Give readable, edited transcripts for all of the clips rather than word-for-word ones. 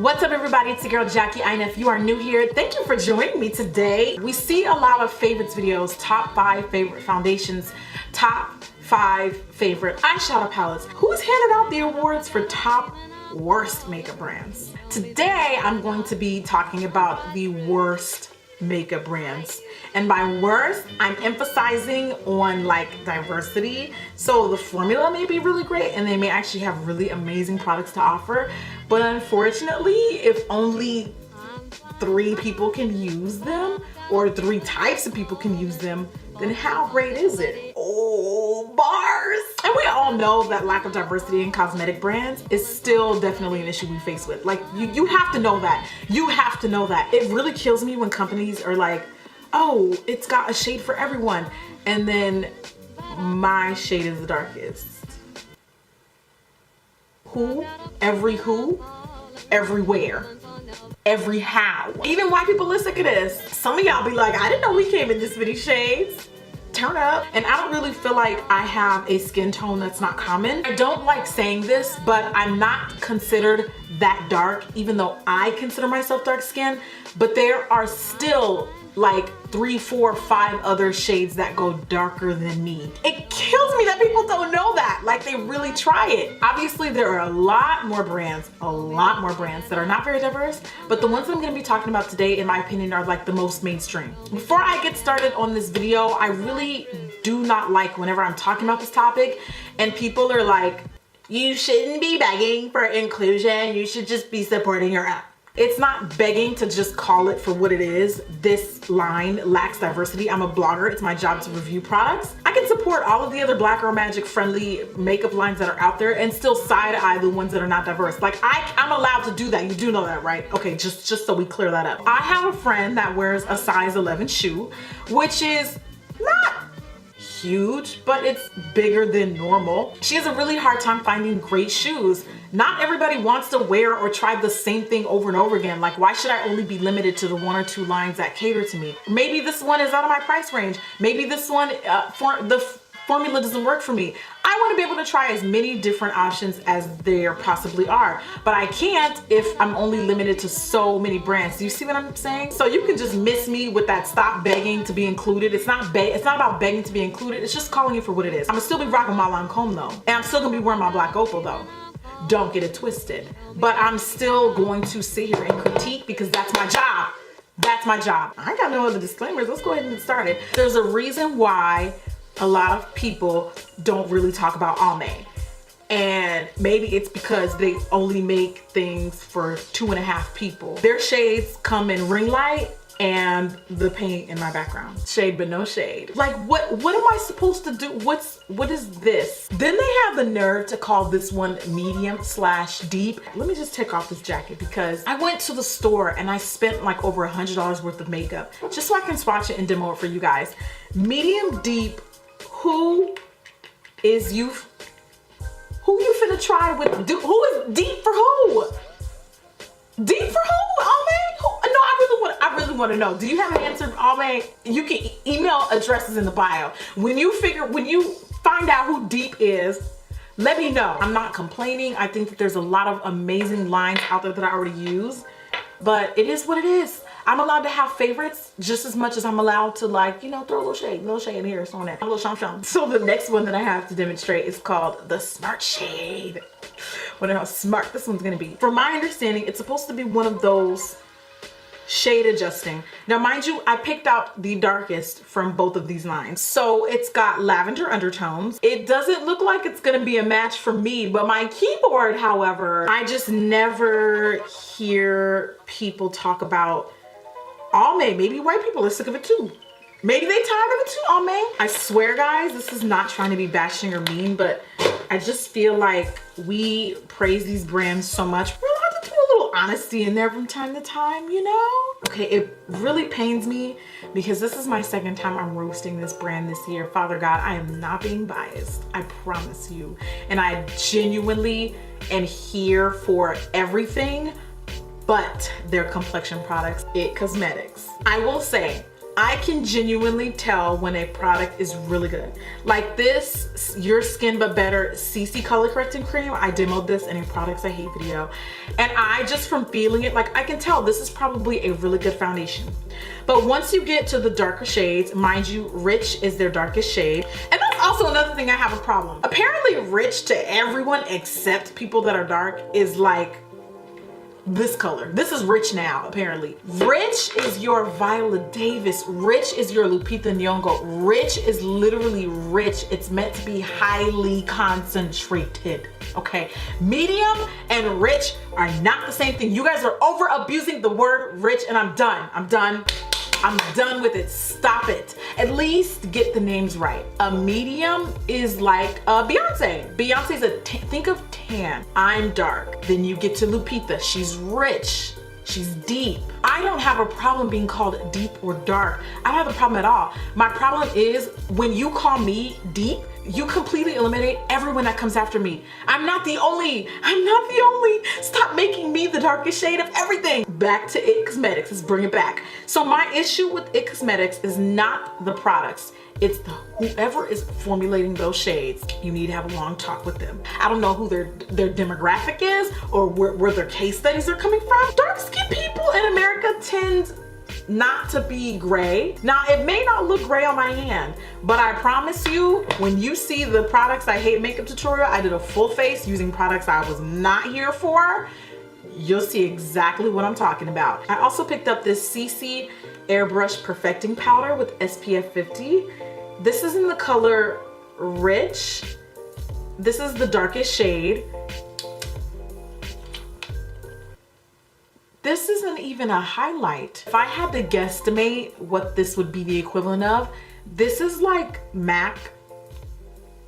What's up everybody, it's your girl Jackie, and if you are new here, thank you for joining me today. We see a lot of favorites videos, top 5 favorite foundations, top 5 favorite eyeshadow palettes. Who's handed out the awards for top worst makeup brands? Today I'm going to be talking about the worst makeup brands, and by worst I'm emphasizing on like diversity. So the formula may be really great and they may actually have really amazing products to offer, but unfortunately if only 3 people can use them or 3 types of people can use them, then how great is it? Oh, bars! And we all know that lack of diversity in cosmetic brands is still definitely an issue we face with. Like, you have to know that. You have to know that. It really kills me when companies are like, oh, it's got a shade for everyone, and then my shade is the darkest. Who? Every who? Everywhere. Every how. Even white people listen to this. Some of y'all be like, I didn't know we came in this many shades. Turn up. And I don't really feel like I have a skin tone that's not common. I don't like saying this, but I'm not considered that dark, even though I consider myself dark skinned, but there are still like 3, 4, 5 other shades that go darker than me. It kills me that people don't know that. Like, they really try it. Obviously there are a lot more brands that are not very diverse, but the ones that I'm gonna be talking about today, in my opinion, are like the most mainstream. Before I get started on this video, I really do not like whenever I'm talking about this topic and people are like, you shouldn't be begging for inclusion, you should just be supporting your app. It's not begging to just call it for what it is. This line lacks diversity. I'm a blogger. It's my job to review products. I can support all of the other Black Girl Magic friendly makeup lines that are out there and still side eye the ones that are not diverse. Like, I'm allowed to do that. You do know that, right? Okay, just so we clear that up. I have a friend that wears a size 11 shoe, which is not huge, but it's bigger than normal. She has a really hard time finding great shoes. Not everybody wants to wear or try the same thing over and over again. Like, why should I only be limited to the 1 or 2 lines that cater to me? Maybe this one is out of my price range. Maybe this one, the formula doesn't work for me. I want to be able to try as many different options as there possibly are, but I can't if I'm only limited to so many brands. Do you see what I'm saying? So you can just miss me with that stop begging to be included. It's not about begging to be included. It's just calling it for what it is. I'm gonna still be rocking my Lancome though, and I'm still gonna be wearing my black opal though. Don't get it twisted. But I'm still going to sit here and critique because that's my job. That's my job. I ain't got no other disclaimers. Let's go ahead and get started. There's a reason why a lot of people don't really talk about Almay. And maybe it's because they only make things for 2.5 people. Their shades come in ring light and the paint in my background. Shade but no shade. Like, what am I supposed to do? What is this? Then they have the nerve to call this one medium/deep. Let me just take off this jacket because I went to the store and I spent like over $100 worth of makeup just so I can swatch it and demo it for you guys. Medium deep, who you finna try with? Who is deep for who? Deep for who? Almay? No, I really want to know. Do you have an answer, Almay? You can email addresses in the bio. When you find out who deep is, let me know. I'm not complaining. I think that there's a lot of amazing lines out there that I already use, but it is what it is. I'm allowed to have favorites just as much as I'm allowed to, like, you know, throw a little shade in here, so on there. A little shum. So the next one that I have to demonstrate is called the Smart Shade. Wonder how smart this one's gonna be. From my understanding, it's supposed to be one of those shade adjusting. Now, mind you, I picked out the darkest from both of these lines. So it's got lavender undertones. It doesn't look like it's gonna be a match for me, but my keyboard, however, I just never hear people talk about Almay. Maybe white people are sick of it too. Maybe they tired of it too, Almay. I swear, guys, this is not trying to be bashing or mean, but I just feel like we praise these brands so much. We're allowed to do a little honesty in there from time to time, you know? Okay, it really pains me because this is my 2nd time I'm roasting this brand this year. Father God, I am not being biased. I promise you. And I genuinely am here for everything but their complexion products, It Cosmetics. I will say, I can genuinely tell when a product is really good. Like this Your Skin But Better CC Color Correcting Cream. I demoed this in a Products I Hate video. And I just from feeling it, like I can tell this is probably a really good foundation. But once you get to the darker shades, mind you, Rich is their darkest shade. And that's also another thing I have a problem. Apparently Rich to everyone except people that are dark is like this color. This is Rich now, apparently. Rich is your Viola Davis. Rich is your Lupita Nyong'o. Rich is literally rich. It's meant to be highly concentrated, okay? Medium and rich are not the same thing. You guys are over abusing the word rich, and I'm done. I'm done with it. Stop it. At least get the names right. A medium is like Beyonce. Beyonce's think of tan. I'm dark. Then you get to Lupita. She's rich. She's deep. I don't have a problem being called deep or dark. I don't have a problem at all. My problem is when you call me deep, you completely eliminate everyone that comes after me. I'm not the only. Stop making me the darkest shade of everything. Back to IT Cosmetics, let's bring it back. So my issue with IT Cosmetics is not the products. It's whoever is formulating those shades. You need to have a long talk with them. I don't know who their demographic is or where their case studies are coming from. Dark skinned people in America tend not to be gray. Now, it may not look gray on my hand, but I promise you, when you see the Products I Hate makeup tutorial, I did a full face using products I was not here for. You'll see exactly what I'm talking about. I also picked up this CC Airbrush Perfecting Powder with SPF 50. This is in the color Rich. This is the darkest shade. This isn't even a highlight. If I had to guesstimate what this would be the equivalent of, this is like MAC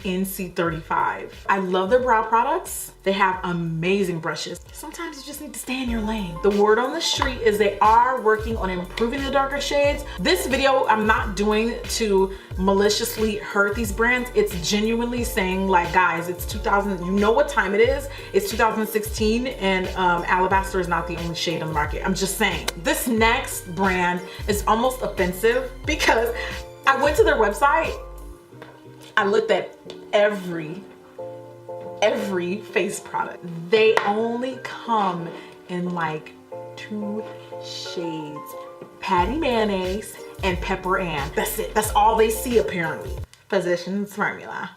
NC35. I love their brow products. They have amazing brushes. Sometimes you just need to stay in your lane. The word on the street is they are working on improving the darker shades. This video I'm not doing to maliciously hurt these brands. It's genuinely saying like, guys, it's 2000, you know what time it is? It's 2016 and Alabaster is not the only shade on the market. I'm just saying. This next brand is almost offensive because I went to their website. I looked at every face product. They only come in like 2 shades. Patty Mayonnaise and Pepper Ann. That's it. That's all they see apparently. Physicians Formula.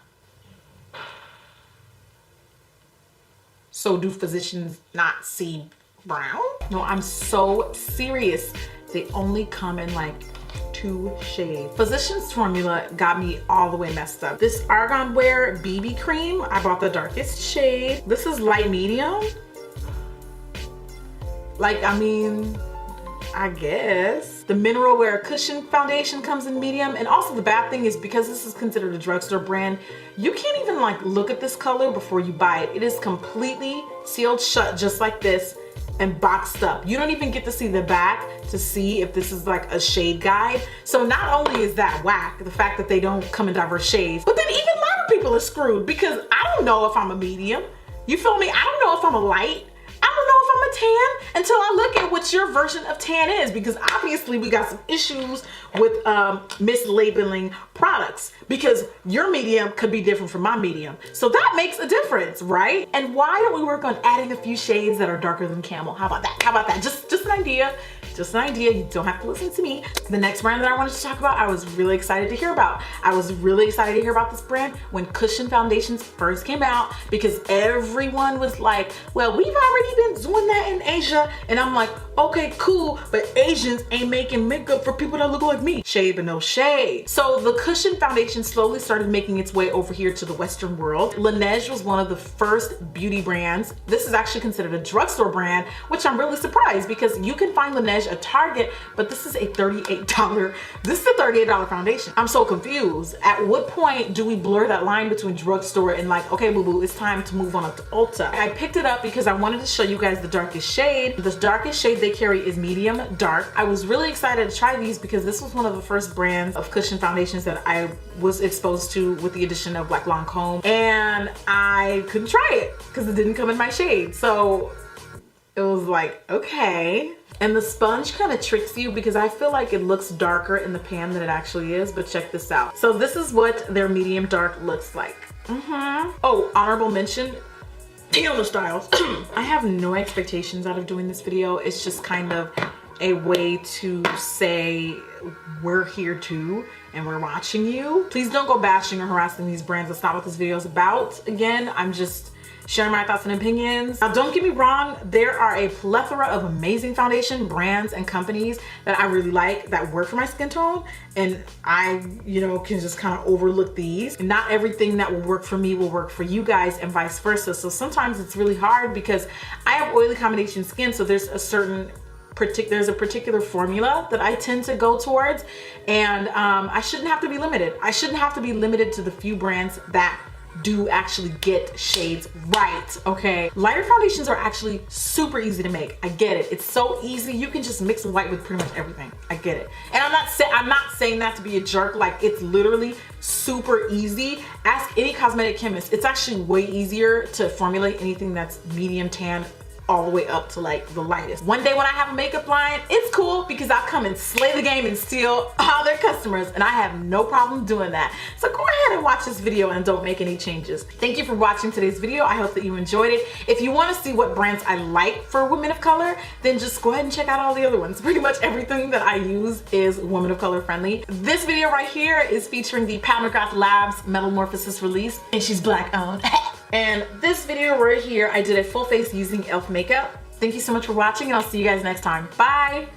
So do physicians not see brown? No, I'm so serious. They only come in like 2 shades. Physicians Formula got me all the way messed up. This Argan Wear BB cream, I bought the darkest shade. This is light medium. Like, I mean, I guess. The Mineral Wear Cushion Foundation comes in medium. And also the bad thing is because this is considered a drugstore brand, you can't even like look at this color before you buy it. It is completely sealed shut just like this and boxed up. You don't even get to see the back to see if this is like a shade guide. So not only is that whack, the fact that they don't come in diverse shades, but then even lighter people are screwed because I don't know if I'm a medium. You feel me? I don't know if I'm a light. I don't know if I'm a tan until I look at what your version of tan is, because obviously we got some issues with mislabeling products because your medium could be different from my medium. So that makes a difference, right? And why don't we work on adding a few shades that are darker than camel? How about that? How about that? Just an idea. Just an idea. You don't have to listen to me. The next brand that I wanted to talk about, I was really excited to hear about. I was really excited to hear about this brand when Cushion Foundations first came out because everyone was like, well, we've already been doing that in Asia. And I'm like, okay, cool, but Asians ain't making makeup for people that look like me. Shade but no shade. So the Cushion Foundation slowly started making its way over here to the Western world. Laneige was one of the first beauty brands. This is actually considered a drugstore brand, which I'm really surprised because you can find Laneige at Target, but this is a $38. This is a $38 foundation. I'm so confused. At what point do we blur that line between drugstore and like, okay, boo boo, it's time to move on up to Ulta. I picked it up because I wanted to show you guys the darkest shade. The darkest shade they carry is medium dark. I was really excited to try these because this was one of the first brands of Cushion foundations that I was exposed to with the addition of like Lancome, and I couldn't try it because it didn't come in my shade. So it was like, okay. And the sponge kind of tricks you because I feel like it looks darker in the pan than it actually is, but check this out. So this is what their medium dark looks like. Oh, honorable mention, Fiona Styles. I have no expectations out of doing this video. It's just kind of a way to say we're here too and we're watching you. Please don't go bashing or harassing these brands. That's not what this video is about. Again, I'm just sharing my thoughts and opinions. Now, don't get me wrong, there are a plethora of amazing foundation brands and companies that I really like that work for my skin tone, and I, you know, can just kind of overlook these. And not everything that will work for me will work for you guys and vice versa. So sometimes it's really hard because I have oily combination skin, so there's a certain particular formula that I tend to go towards, and I shouldn't have to be limited. I shouldn't have to be limited to the few brands that do actually get shades right, okay? Lighter foundations are actually super easy to make. I get it. It's so easy. You can just mix white with pretty much everything. I get it. And I'm not saying that to be a jerk. Like, it's literally super easy. Ask any cosmetic chemist. It's actually way easier to formulate anything that's medium tan all the way up to like the lightest. One day when I have a makeup line, it's cool because I'll come and slay the game and steal all their customers, and I have no problem doing that. So go ahead and watch this video and don't make any changes. Thank you for watching today's video. I hope that you enjoyed it. If you want to see what brands I like for women of color, then just go ahead and check out all the other ones. Pretty much everything that I use is women of color friendly. This video right here is featuring the Pat McGrath Labs Metamorphosis release, and she's black owned. And this video right here, I did a full face using e.l.f. makeup. Thank you so much for watching, and I'll see you guys next time. Bye.